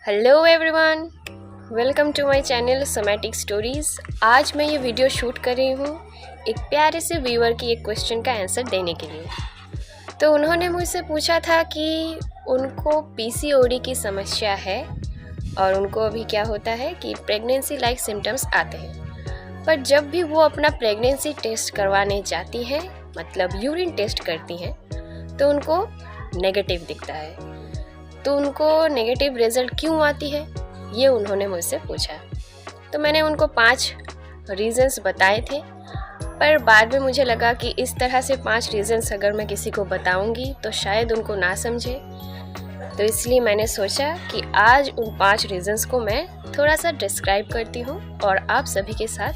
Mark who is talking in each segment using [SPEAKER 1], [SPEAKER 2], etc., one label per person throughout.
[SPEAKER 1] Hello everyone, welcome to my channel somatic stories. आज मैं ये वीडियो शूट कर रही हूँ एक प्यारे से व्यूअर की एक क्वेश्चन का आंसर देने के लिए। तो उन्होंने मुझसे पूछा था कि उनको पीसीओडी की समस्या है और उनको अभी क्या होता है कि प्रेगनेंसी लाइक सिम्टम्स आते हैं, पर जब भी वो अपना प्रेगनेंसी टेस्ट करवाने जाती हैं, मतलब यूरिन टेस्ट करती हैं, तो उनको नेगेटिव दिखता है। तो उनको नेगेटिव रिज़ल्ट क्यों आती है, ये उन्होंने मुझसे पूछा। तो मैंने उनको 5 रीज़न्स बताए थे, पर बाद में मुझे लगा कि इस तरह से 5 रीज़न्स अगर मैं किसी को बताऊंगी तो शायद उनको ना समझे। तो इसलिए मैंने सोचा कि आज उन 5 रीज़न्स को मैं थोड़ा सा डिस्क्राइब करती हूँ और आप सभी के साथ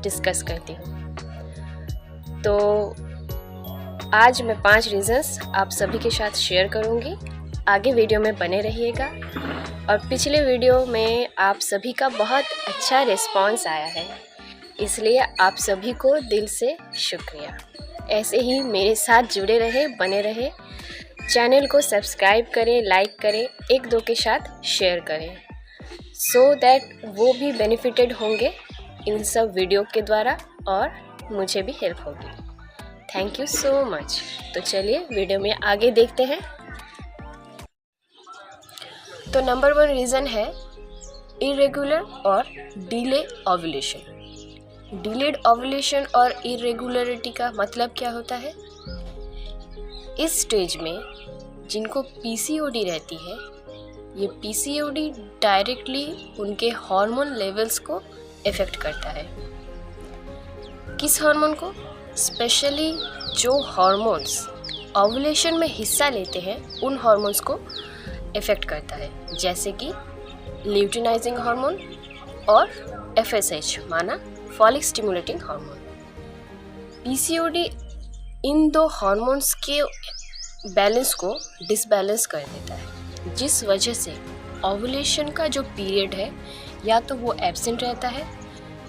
[SPEAKER 1] डिस्कस करती हूँ। तो आज मैं 5 रीज़न्स आप सभी के साथ शेयर करूँगी। आगे वीडियो में बने रहिएगा। और पिछले वीडियो में आप सभी का बहुत अच्छा रिस्पांस आया है, इसलिए आप सभी को दिल से शुक्रिया। ऐसे ही मेरे साथ जुड़े रहे, बने रहे। चैनल को सब्सक्राइब करें, लाइक करें, एक दो के साथ शेयर करें, सो दैट वो भी बेनिफिटेड होंगे इन सब वीडियो के द्वारा और मुझे भी हेल्प होगी। Thank you so much. तो चलिए वीडियो में आगे देखते हैं। तो नंबर 1 रीज़न है इरेगुलर और डिले ओव्यूलेशन। डिलेड ओव्यूलेशन और इरेगुलरिटी का मतलब क्या होता है? इस स्टेज में जिनको पीसीओडी रहती है, ये पीसीओडी डायरेक्टली उनके हार्मोन लेवल्स को इफ़ेक्ट करता है। किस हार्मोन को? स्पेशली जो हार्मोन्स ओव्यूलेशन में हिस्सा लेते हैं, उन हार्मोन्स को इफ़ेक्ट करता है, जैसे कि ल्यूटिनाइजिंग हार्मोन और एफएसएच माना फॉलिक स्टिमुलेटिंग हार्मोन। पीसीओडी इन दो हार्मोन्स के बैलेंस को डिसबैलेंस कर देता है, जिस वजह से ओव्यूलेशन का जो पीरियड है या तो वो एब्सेंट रहता है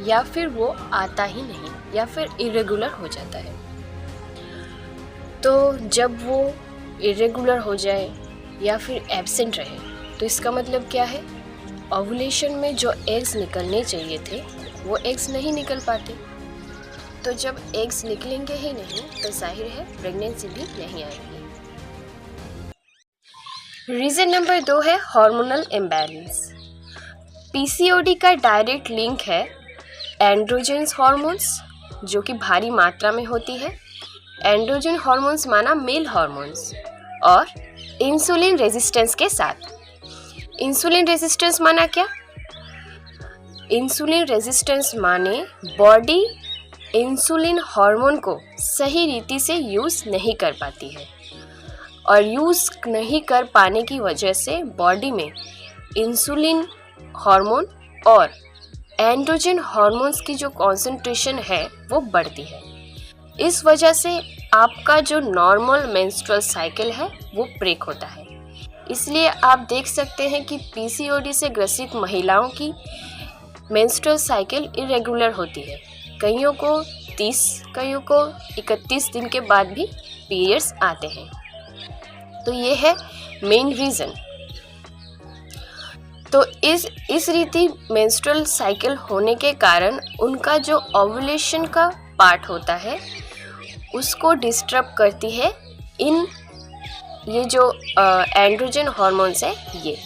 [SPEAKER 1] या फिर वो आता ही नहीं या फिर इरेगुलर हो जाता है। तो जब वो इरेगुलर हो जाए या फिर एब्सेंट रहे तो इसका मतलब क्या है? ओव्यूलेशन में जो एग्स निकलने चाहिए थे वो एग्स नहीं निकल पाते। तो जब एग्स निकलेंगे ही नहीं तो जाहिर है प्रेगनेंसी भी नहीं आएगी। रीज़न नंबर 2 है हार्मोनल इम्बैलेंस। पीसीओडी का डायरेक्ट लिंक है एंड्रोजन्स हार्मोन्स, जो कि भारी मात्रा में होती है। एंड्रोजन हार्मोन्स माना मेल हार्मोन्स, और इंसुलिन रेजिस्टेंस के साथ। इंसुलिन रेजिस्टेंस माना क्या? इंसुलिन रेजिस्टेंस माने बॉडी इंसुलिन हार्मोन को सही रीति से यूज़ नहीं कर पाती है, और यूज़ नहीं कर पाने की वजह से बॉडी में इंसुलिन हार्मोन और एंड्रोजन हार्मोन्स की जो कॉन्सेंट्रेशन है वो बढ़ती है। इस वजह से आपका जो नॉर्मल मेंस्ट्रुअल साइकिल है वो ब्रेक होता है। इसलिए आप देख सकते हैं कि पीसीओडी से ग्रसित महिलाओं की मेंस्ट्रुअल साइकिल इरेगुलर होती है। कईयों को 30, कईयों को 31 दिन के बाद भी पीरियड्स आते हैं। तो ये है मेन रीज़न। तो इस रीति मेंस्ट्रुअल साइकिल होने के कारण उनका जो ओव्यूलेशन का पार्ट होता है उसको डिस्टर्ब करती है ये जो एंड्रोजन हार्मोन्स है। ये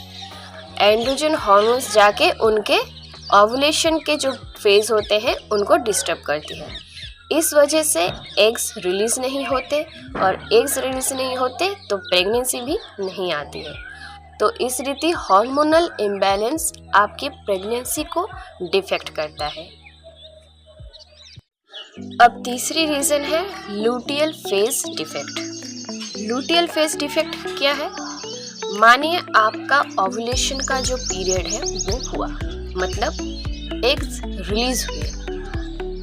[SPEAKER 1] एंड्रोजन हार्मोन्स जाके उनके ओव्यूलेशन के जो फेज़ होते हैं उनको डिस्टर्ब करती है। इस वजह से एग्स रिलीज़ नहीं होते, और एग्स रिलीज़ नहीं होते तो प्रेगनेंसी भी नहीं आती है। तो इस रीति हार्मोनल इम्बैलेंस आपकी प्रेगनेंसी को डिफेक्ट करता है। अब तीसरी रीज़न है luteal phase defect. Luteal phase defect क्या है? मानिए आपका ओव्यूलेशन का जो पीरियड है वो हुआ, मतलब एग्स रिलीज हुए,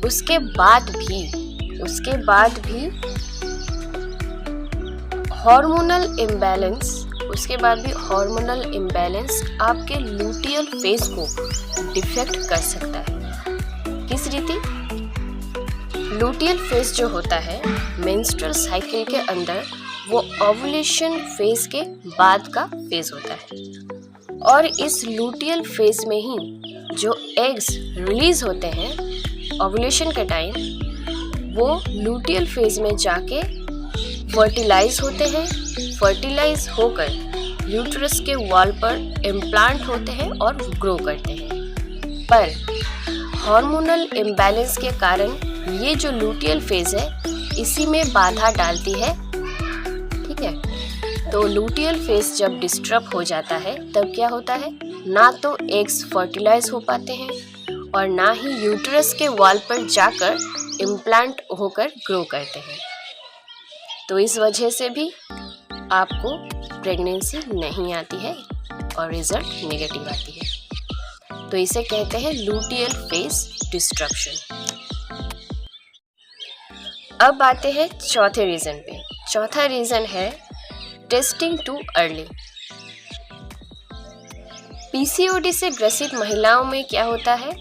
[SPEAKER 1] उसके बाद भी हार्मोनल इम्बैलेंस आपके लूटियल फेज को डिफेक्ट कर सकता है। किस रीति? लूटियल फेज जो होता है मेंस्ट्रुअल साइकिल के अंदर, वो ओव्यूलेशन फेज के बाद का फेज होता है। और इस लूटियल फेज में ही जो एग्स रिलीज होते हैं ओव्यूलेशन के टाइम, वो लूटियल फेज में जाके फर्टिलाइज होते हैं। फर्टिलाइज होकर यूट्रस के वॉल पर इम्प्लांट होते हैं और ग्रो करते हैं। पर हार्मोनल इम्बैलेंस के कारण ये जो लूटियल फेज है इसी में बाधा डालती है। ठीक है, तो लूटियल फेज जब डिस्टर्ब हो जाता है तब क्या होता है, ना तो एग्स फर्टिलाइज हो पाते हैं और ना ही यूट्रस के वॉल पर जाकर इम्प्लांट होकर ग्रो करते हैं। तो इस वजह से भी आपको प्रेगनेंसी नहीं आती है और रिजल्ट नेगेटिव आती है। तो इसे कहते हैं लूटियल फेज डिस्ट्रक्शन। अब आते हैं चौथे रीज़न पे। चौथा रीज़न है टेस्टिंग टू अर्ली। पीसीओडी से ग्रसित महिलाओं में क्या होता है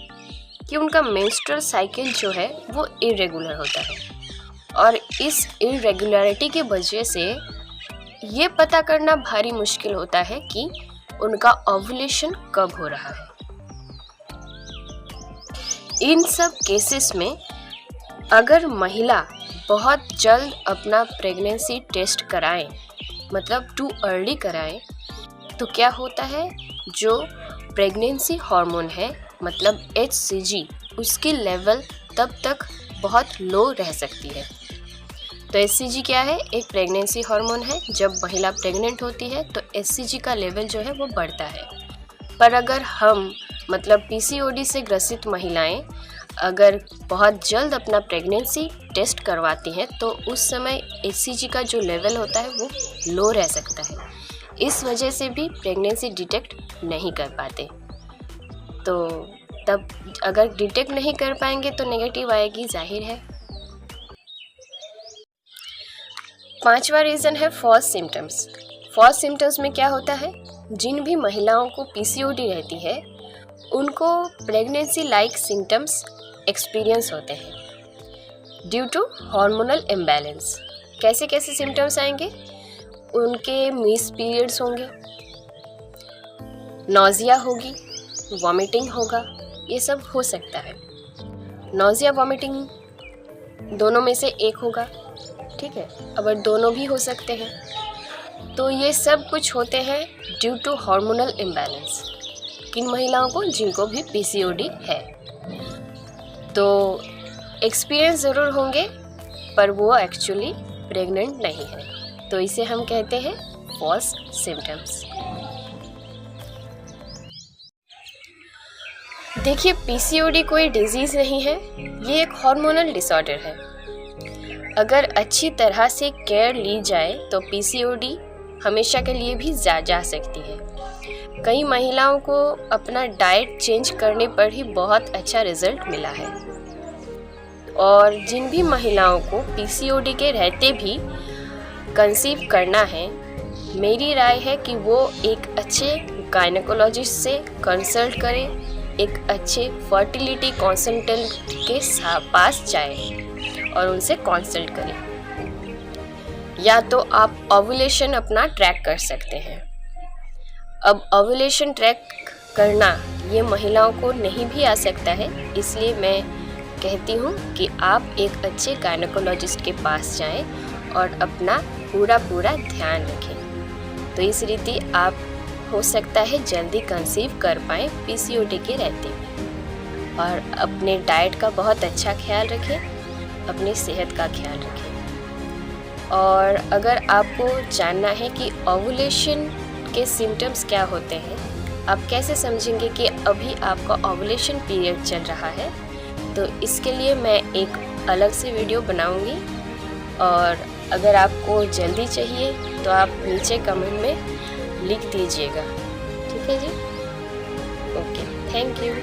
[SPEAKER 1] कि उनका मेंस्ट्रुअल साइकिल जो है वो इरेगुलर होता है और इस इरेगुलरिटी की वजह से ये पता करना भारी मुश्किल होता है कि उनका ओव्यूलेशन कब हो रहा है। इन सब केसेस में अगर महिला बहुत जल्द अपना प्रेगनेंसी टेस्ट कराएं, मतलब टू अर्ली कराएं, तो क्या होता है, जो प्रेगनेंसी हार्मोन है मतलब HCG उसकी लेवल तब तक बहुत लो रह सकती है। तो HCG क्या है, एक प्रेगनेंसी हार्मोन है। जब महिला प्रेग्नेंट होती है तो HCG का लेवल जो है वो बढ़ता है। पर अगर हम मतलब PCOD से ग्रसित महिलाएं अगर बहुत जल्द अपना प्रेगनेंसी टेस्ट करवाती हैं तो उस समय HCG का जो लेवल होता है वो लो रह सकता है। इस वजह से भी प्रेगनेंसी डिटेक्ट नहीं कर पाते। तो तब अगर डिटेक्ट नहीं कर पाएंगे तो नेगेटिव आएगी, जाहिर है। पांचवा रीज़न है फॉल्स सिम्टम्स। फॉल्स सिम्टम्स में क्या होता है, जिन भी महिलाओं को PCOD रहती है उनको प्रेगनेंसी लाइक सिम्टम्स एक्सपीरियंस होते हैं ड्यू टू हार्मोनल इम्बैलेंस। कैसे कैसे सिम्टम्स आएंगे, उनके मिस पीरियड्स होंगे, नौजिया होगी, वॉमिटिंग होगा, ये सब हो सकता है। नौजिया वॉमिटिंग दोनों में से एक होगा, ठीक है, अगर दोनों भी हो सकते हैं। तो ये सब कुछ होते हैं ड्यू टू हार्मोनल इम्बैलेंस किन महिलाओं को, जिनको भी PCOD है। तो एक्सपीरियंस ज़रूर होंगे पर वो एक्चुअली प्रेग्नेंट नहीं है, तो इसे हम कहते हैं फॉल्स सिम्टम्स। देखिए, PCOD कोई डिजीज़ नहीं है, ये एक हार्मोनल डिसऑर्डर है। अगर अच्छी तरह से केयर ली जाए तो PCOD हमेशा के लिए भी जा सकती है। कई महिलाओं को अपना डाइट चेंज करने पर ही बहुत अच्छा रिजल्ट मिला है। और जिन भी महिलाओं को PCOD के रहते भी कंसीव करना है, मेरी राय है कि वो एक अच्छे गायनेकोलॉजिस्ट से कंसल्ट करें, एक अच्छे फर्टिलिटी कंसल्टेंट के पास जाएं और उनसे कंसल्ट करें। या तो आप ओव्यूलेशन अपना ट्रैक कर सकते हैं। अब ओव्यूलेशन ट्रैक करना ये महिलाओं को नहीं भी आ सकता है, इसलिए मैं कहती हूँ कि आप एक अच्छे गायनेकोलॉजिस्ट के पास जाएं और अपना पूरा ध्यान रखें। तो इस रीति आप हो सकता है जल्दी कंसीव कर पाएँ PCOD के रहते हुए। और अपने डाइट का बहुत अच्छा ख्याल रखें, अपनी सेहत का ख्याल रखें। और अगर आपको जानना है कि ओव्यूलेशन के सिम्टम्स क्या होते हैं, आप कैसे समझेंगे कि अभी आपका ओव्यूलेशन पीरियड चल रहा है, तो इसके लिए मैं एक अलग से वीडियो बनाऊंगी। और अगर आपको जल्दी चाहिए तो आप नीचे कमेंट में लिख दीजिएगा, ठीक है जी। Okay, thank you.